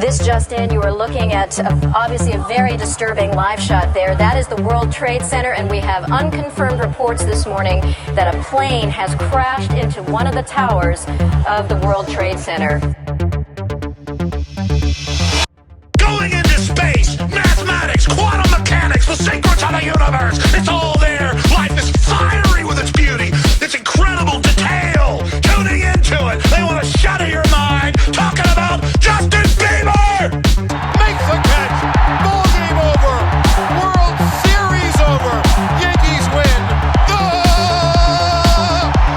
This just in, you are looking at obviously a very disturbing live shot there. That is the World Trade Center, and we have unconfirmed reports this morning that a plane has crashed into one of the towers of the World Trade Center. Going into space, mathematics, quantum mechanics, the secrets of the universe. It's all there. Life is fiery with its beauty, its incredible detail. Tuning into it, they want to shatter your mind. Talking about Justin Bieber. Makes the catch. Ball game over. World Series over. Yankees win. The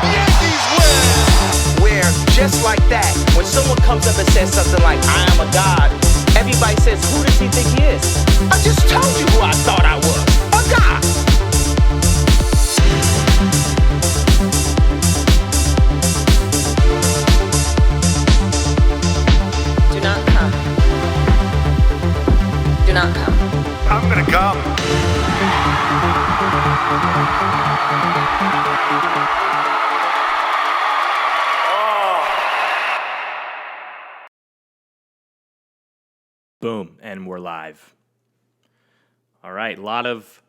Yankees win. Where just like that, when someone comes up and says something like, I am a god, everybody says, who does he think he is? I just told you who I thought I was. A god. Do not come. Do not come. I'm gonna come. Boom, and we're live. All right, lot of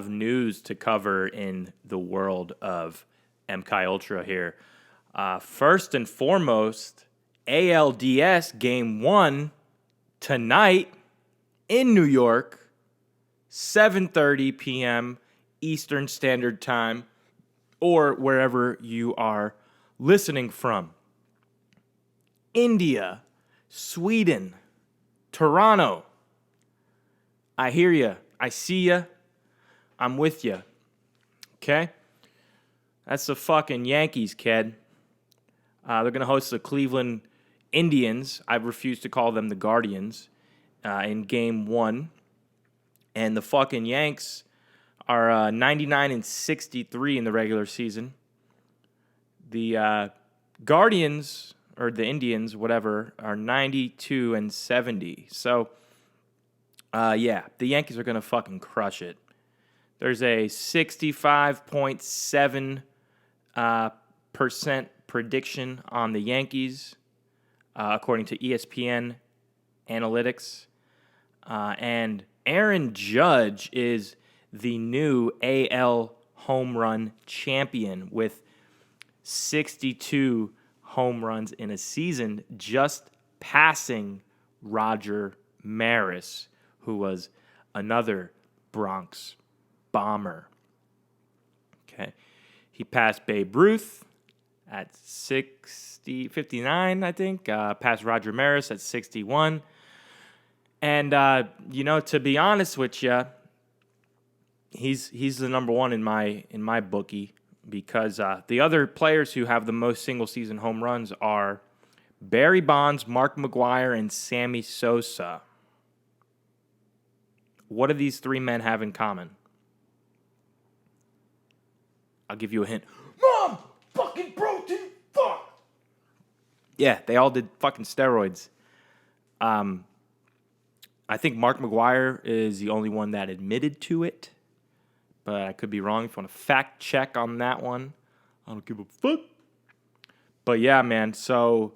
news to cover in the world of MK Ultra here. First and foremost, ALDS Game 1 tonight in New York, 7:30 p.m. Eastern Standard Time, or wherever you are listening from. India, Sweden, Toronto. I hear you. I see you. I'm with you. Okay? That's the fucking Yankees, kid. They're going to host the Cleveland Indians. I refuse to call them the Guardians in Game 1. And the fucking Yanks are 99-63 in the regular season. The Guardians, or the Indians, whatever, are 92-70. So, yeah, the Yankees are going to fucking crush it. There's a 65.7% prediction on the Yankees, according to ESPN Analytics. And Aaron Judge is the new AL home run champion with 62 home runs in a season, just passing Roger Maris, who was another Bronx Bomber. Okay. He passed Babe Ruth at 59, I think. Passed Roger Maris at 61. And, to be honest with you, he's the number one in my bookie, because the other players who have the most single-season home runs are Barry Bonds, Mark McGwire, and Sammy Sosa. What do these three men have in common? I'll give you a hint. Mom! Fucking protein! Fuck! Yeah, they all did fucking steroids. I think Mark McGwire is the only one that admitted to it, but I could be wrong. If you want to fact check on that one, I don't give a fuck. But yeah, man, so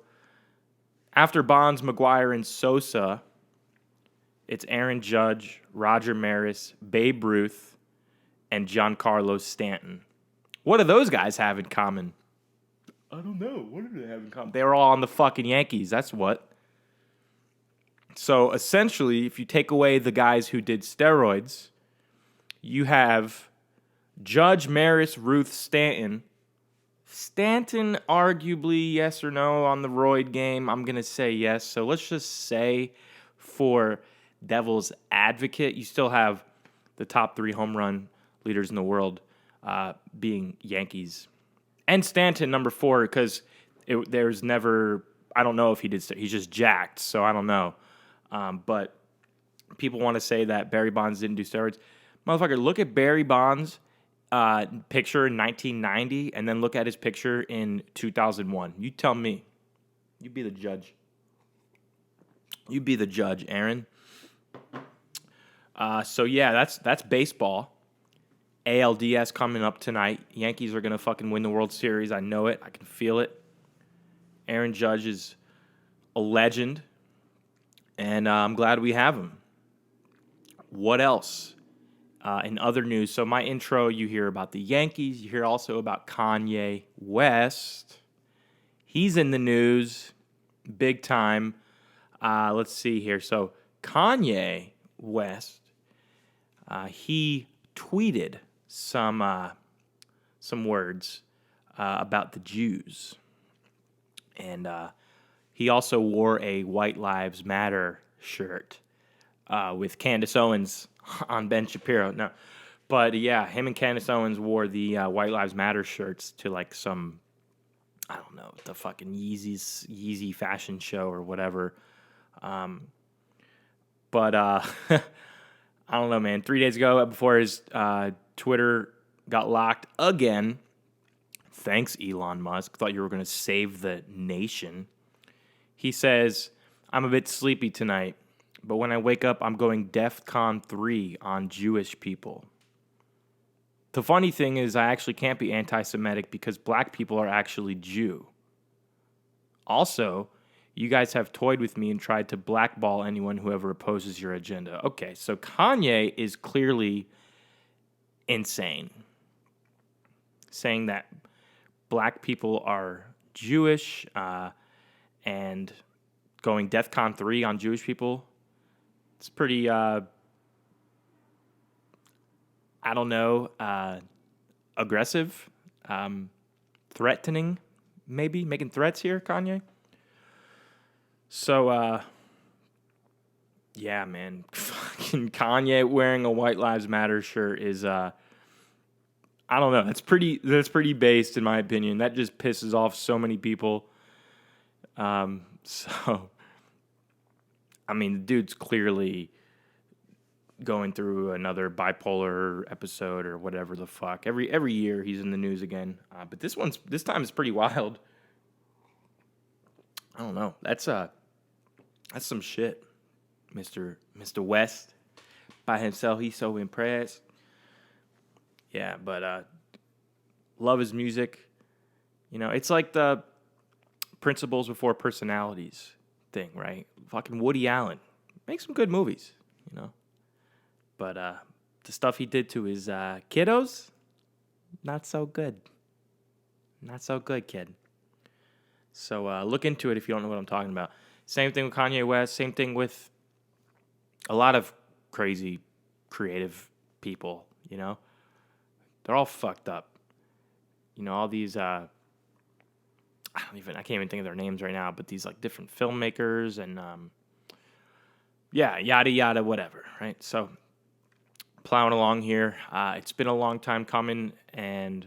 after Bonds, McGwire, and Sosa, it's Aaron Judge, Roger Maris, Babe Ruth, and Giancarlo Stanton. What do those guys have in common? I don't know. What do they have in common? They were all on the fucking Yankees. That's what. So essentially, if you take away the guys who did steroids, you have Judge, Maris, Ruth, Stanton. Stanton, arguably, yes or no on the roid game. I'm going to say yes. So let's just say, for devil's advocate, you still have the top three home run leaders in the world being Yankees. And Stanton, number 4, because there's never, I don't know if he did, he's just jacked, so I don't know. But people want to say that Barry Bonds didn't do steroids. Motherfucker, look at Barry Bonds' picture in 1990 and then look at his picture in 2001. You tell me. You be the judge. You be the judge, Aaron. So yeah, that's baseball. ALDS coming up tonight. Yankees are going to fucking win the World Series. I know it. I can feel it. Aaron Judge is a legend. And I'm glad we have him. What else? In other news, so my intro, you hear about the Yankees. You hear also about Kanye West. He's in the news big time. Let's see here. So Kanye West, he tweeted some words about the Jews. And he also wore a White Lives Matter shirt with Candace Owens on Ben Shapiro. No, but yeah, him and Candace Owens wore the White Lives Matter shirts to like some, I don't know, the fucking Yeezy fashion show or whatever. But I don't know, man. 3 days ago, before his Twitter got locked again, thanks Elon Musk, thought you were going to save the nation. He says, I'm a bit sleepy tonight, but when I wake up, I'm going DEFCON 3 on Jewish people. The funny thing is, I actually can't be anti-Semitic because black people are actually Jew. Also, you guys have toyed with me and tried to blackball anyone who ever opposes your agenda. Okay, so Kanye is clearly insane, saying that black people are Jewish and going DEFCON 3 on Jewish people. It's pretty, I don't know, aggressive, threatening, maybe, making threats here, Kanye. So, yeah, man, fucking Kanye wearing a White Lives Matter shirt is, I don't know, that's pretty based in my opinion. That just pisses off so many people. So, I mean, the dude's clearly going through another bipolar episode or whatever the fuck. Every year he's in the news again. But this time is pretty wild. I don't know. That's some shit. Mr. West by himself, he's so impressed. Yeah, but love his music. You know, it's like the principles before personalities thing, right? Fucking Woody Allen makes some good movies, you know. But the stuff he did to his kiddos, not so good. Not so good, kid. So look into it if you don't know what I'm talking about. Same thing with Kanye West. Same thing with a lot of crazy, creative people, you know. They're all fucked up. You know, all these, I can't even think of their names right now, but these like different filmmakers and, yeah, yada, yada, whatever, right? So plowing along here. It's been a long time coming, and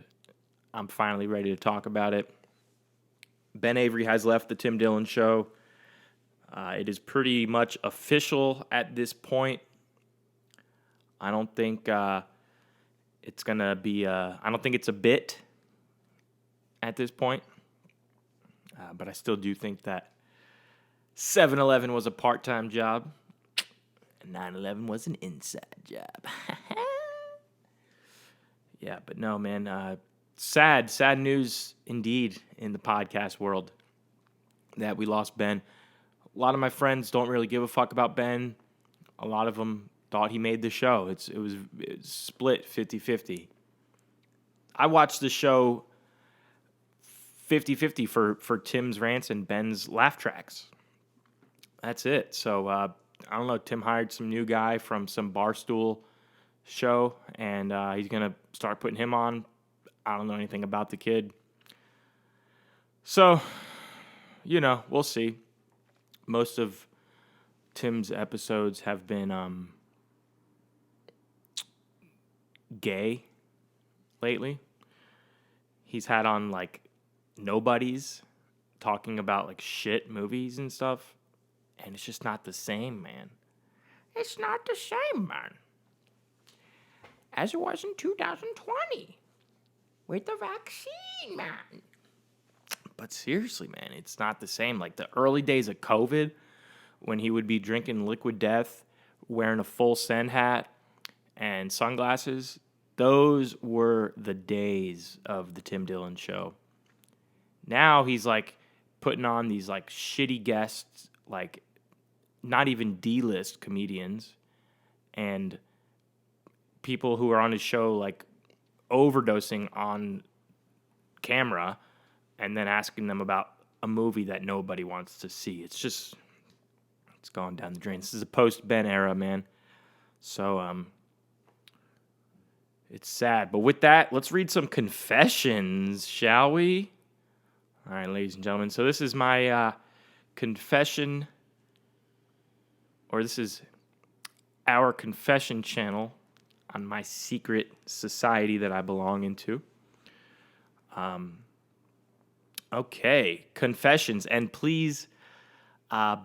I'm finally ready to talk about it. Ben Avery has left the Tim Dillon Show. It is pretty much official at this point. I don't think it's going to be I don't think it's a bit at this point. But I still do think that 7-Eleven was a part-time job and 9/11 was an inside job. Yeah, but no, man. Sad news indeed in the podcast world that we lost Ben. A lot of my friends don't really give a fuck about Ben. A lot of them thought he made the show. It was split 50-50. I watched the show 50-50 for Tim's rants and Ben's laugh tracks. That's it. So, I don't know. Tim hired some new guy from some Barstool show, and he's going to start putting him on. I don't know anything about the kid. So, you know, we'll see. Most of Tim's episodes have been gay lately. He's had on, like, nobodies talking about, like, shit movies and stuff. And it's just not the same, man. It's not the same, man. As it was in 2020. With the vaccine, man. But seriously, man, it's not the same. Like the early days of COVID, when he would be drinking Liquid Death, wearing a full send hat and sunglasses, those were the days of the Tim Dillon Show. Now he's like putting on these like shitty guests, like not even D-list comedians and people who are on his show like overdosing on camera and then asking them about a movie that nobody wants to see. It's gone down the drain. This is a post-Ben era, man. So, it's sad. But with that, let's read some confessions, shall we? All right, ladies and gentlemen. So this is my confession, or this is our confession channel on my secret society that I belong into. Okay, confessions. And please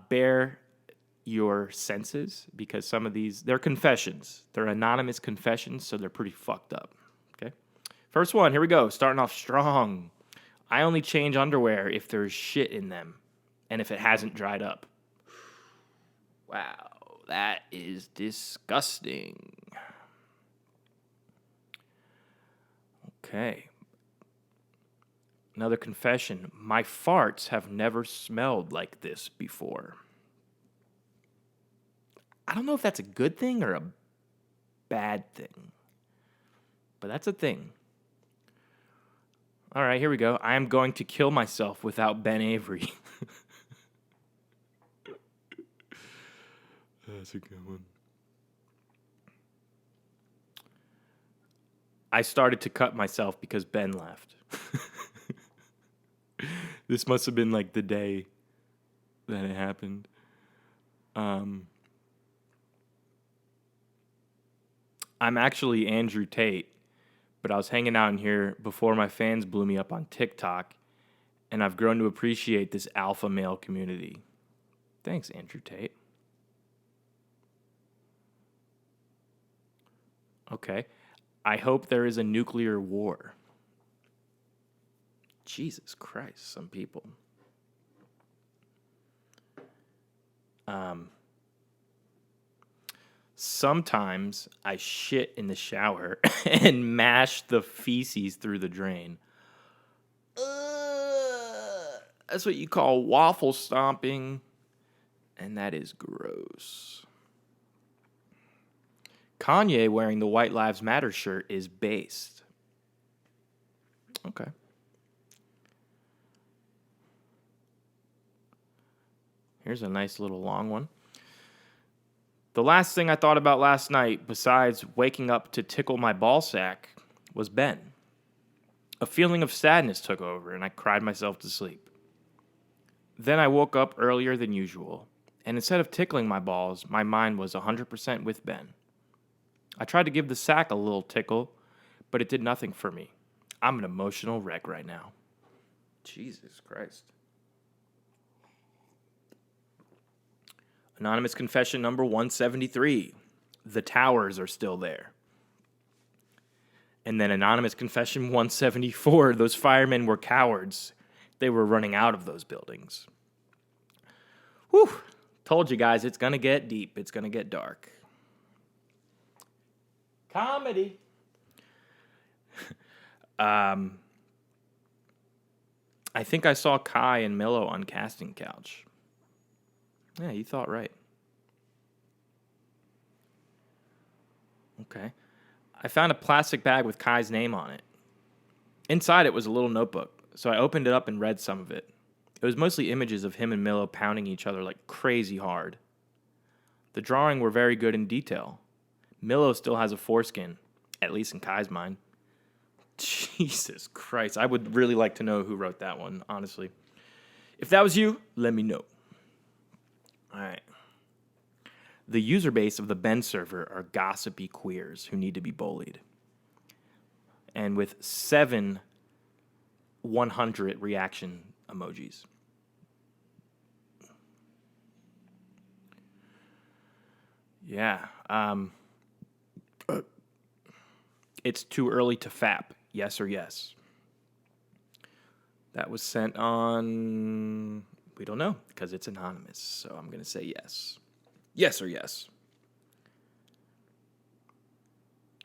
bear your senses, because some of these, they're confessions. They're anonymous confessions, so they're pretty fucked up. Okay? First one, here we go. Starting off strong. I only change underwear if there's shit in them and if it hasn't dried up. Wow, that is disgusting. Okay. Another confession. My farts have never smelled like this before. I don't know if that's a good thing or a bad thing, but that's a thing. All right, here we go. I am going to kill myself without Ben Avery. That's a good one. I started to cut myself because Ben left. This must have been like the day that it happened. I'm actually Andrew Tate, but I was hanging out in here before my fans blew me up on TikTok, and I've grown to appreciate this alpha male community. Thanks, Andrew Tate. Okay. I hope there is a nuclear war. Jesus Christ, some people. Sometimes I shit in the shower and mash the feces through the drain. That's what you call waffle stomping, and that is gross. Kanye wearing the White Lives Matter shirt is based. Okay. Here's a nice little long one. The last thing I thought about last night, besides waking up to tickle my ball sack, was Ben. A feeling of sadness took over, and I cried myself to sleep. Then I woke up earlier than usual, and instead of tickling my balls, my mind was 100% with Ben. I tried to give the sack a little tickle, but it did nothing for me. I'm an emotional wreck right now. Jesus Christ. Anonymous confession number 173. The towers are still there. And then anonymous confession 174. Those firemen were cowards. They were running out of those buildings. Whew. Told you guys, it's going to get deep. It's going to get dark. Comedy. I think I saw Kai and Milo on Casting Couch. Yeah, you thought right. Okay. I found a plastic bag with Kai's name on it. Inside it was a little notebook, so I opened it up and read some of it. It was mostly images of him and Milo pounding each other like crazy hard. The drawing were very good in detail. Milo still has a foreskin, at least in Kai's mind. Jesus Christ. I would really like to know who wrote that one, honestly. If that was you, let me know. All right. The user base of the Ben server are gossipy queers who need to be bullied. And with 7 100 reaction emojis. Yeah. It's too early to fap. Yes or yes? That was sent on... We don't know because it's anonymous, so I'm going to say yes. Yes or yes?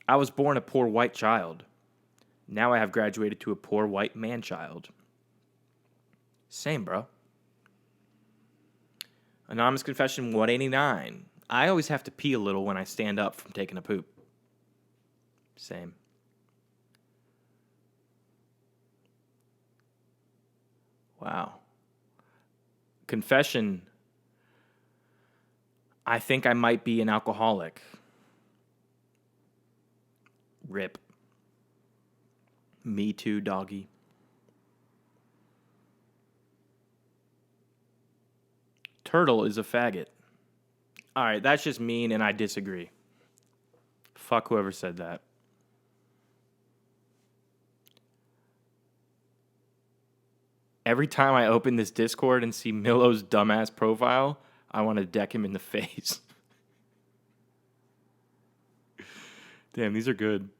I was born a poor white child. Now I have graduated to a poor white man child. Same, bro. Anonymous Confession 189. I always have to pee a little when I stand up from taking a poop. Same. Wow. Confession. I think I might be an alcoholic. Rip. Me too, doggy. Turtle is a faggot. All right, that's just mean, and I disagree. Fuck whoever said that. Every time I open this Discord and see Milo's dumbass profile, I want to deck him in the face. Damn, these are good.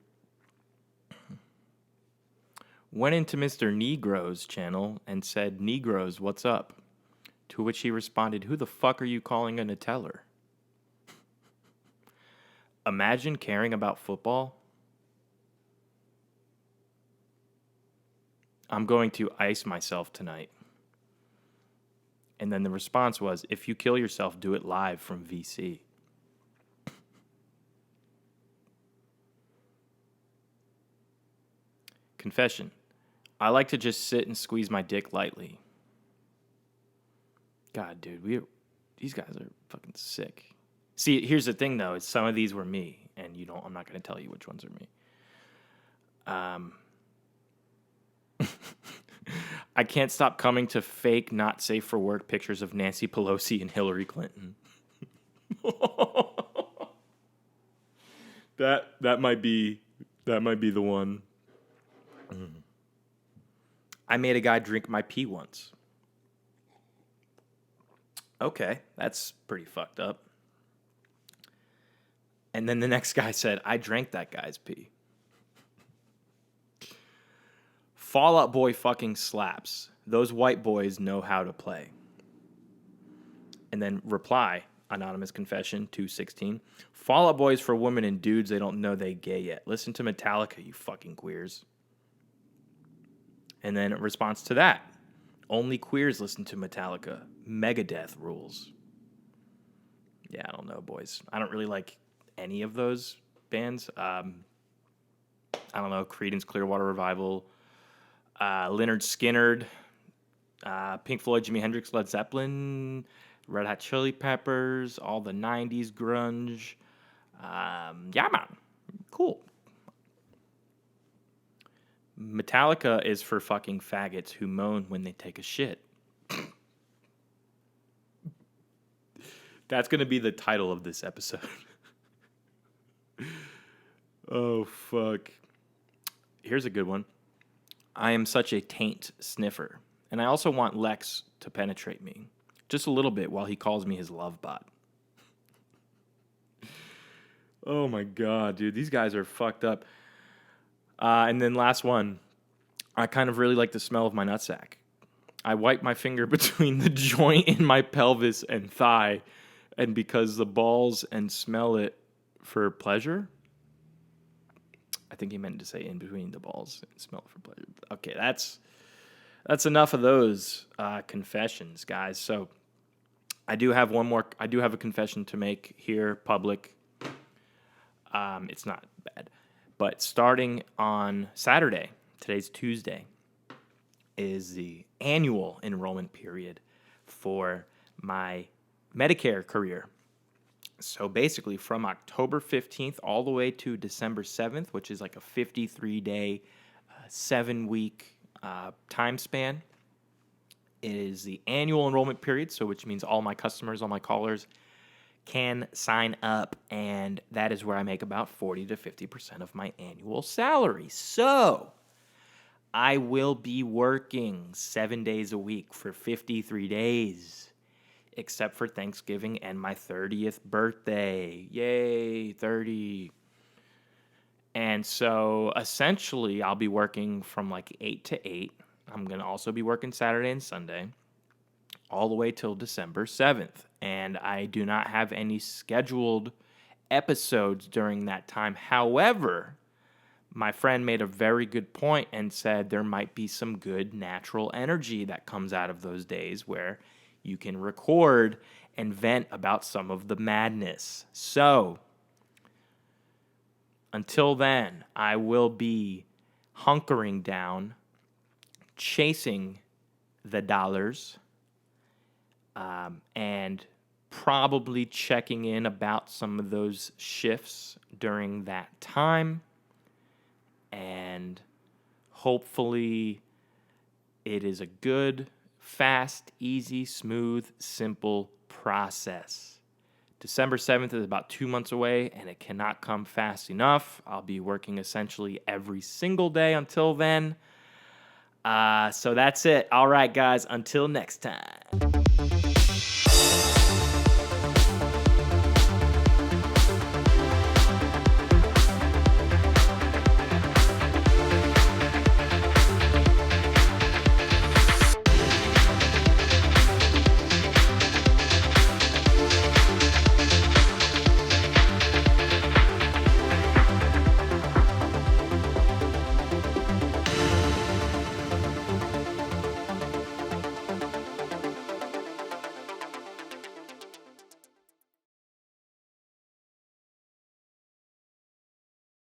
Went into Mr. Negro's channel and said, Negroes, what's up? To which he responded, who the fuck are you calling a Nuteller? Imagine caring about football. I'm going to ice myself tonight. And then the response was, if you kill yourself, do it live from VC. Confession. I like to just sit and squeeze my dick lightly. God, dude, these guys are fucking sick. See, here's the thing, though. Is some of these were me, and I'm not going to tell you which ones are me. I can't stop coming to fake, not safe for work pictures of Nancy Pelosi and Hillary Clinton. that might be the one. I made a guy drink my pee once. Okay, that's pretty fucked up. And then the next guy said, I drank that guy's pee. Fall Out Boy fucking slaps. Those white boys know how to play. And then reply, Anonymous Confession 216. Fall Out Boy is for women and dudes they don't know they gay yet. Listen to Metallica, you fucking queers. And then in response to that, only queers listen to Metallica. Megadeth rules. Yeah, I don't know, boys. I don't really like any of those bands. I don't know, Creedence Clearwater Revival, Lynyrd Skynyrd, Pink Floyd, Jimi Hendrix, Led Zeppelin, Red Hot Chili Peppers, all the 90s grunge. Yeah, man. Cool. Metallica is for fucking faggots who moan when they take a shit. That's going to be the title of this episode. Oh, fuck. Here's a good one. I am such a taint sniffer. And I also want Lex to penetrate me. Just a little bit while he calls me his love bot. Oh, my God, dude. These guys are fucked up. And then last one. I kind of really like the smell of my nutsack. I wipe my finger between the joint in my pelvis and thigh, and because the balls and smell it for pleasure. I think he meant to say in between the balls and smell it for pleasure. Okay, that's enough of those confessions, guys. So I do have one more. I do have a confession to make here, public. It's not bad, but starting on Saturday. Today's Tuesday, is the annual enrollment period for my Medicare career. So basically from October 15th all the way to December 7th, which is like a 53-day, 7-week time span, is the annual enrollment period, so which means all my customers, all my callers can sign up, and that is where I make about 40 to 50% of my annual salary. So I will be working 7 days a week for 53 days, except for Thanksgiving and my 30th birthday. Yay, 30. And so essentially I'll be working from like 8 to 8. I'm going to also be working Saturday and Sunday all the way till December 7th. And I do not have any scheduled episodes during that time. However, my friend made a very good point and said there might be some good natural energy that comes out of those days where you can record and vent about some of the madness. So, until then, I will be hunkering down, chasing the dollars, and probably checking in about some of those shifts during that time. And hopefully it is a good, fast, easy, smooth, simple process. December 7th is about 2 months away, and it cannot come fast enough. I'll be working essentially every single day until then. So that's it. All right, guys, until next time.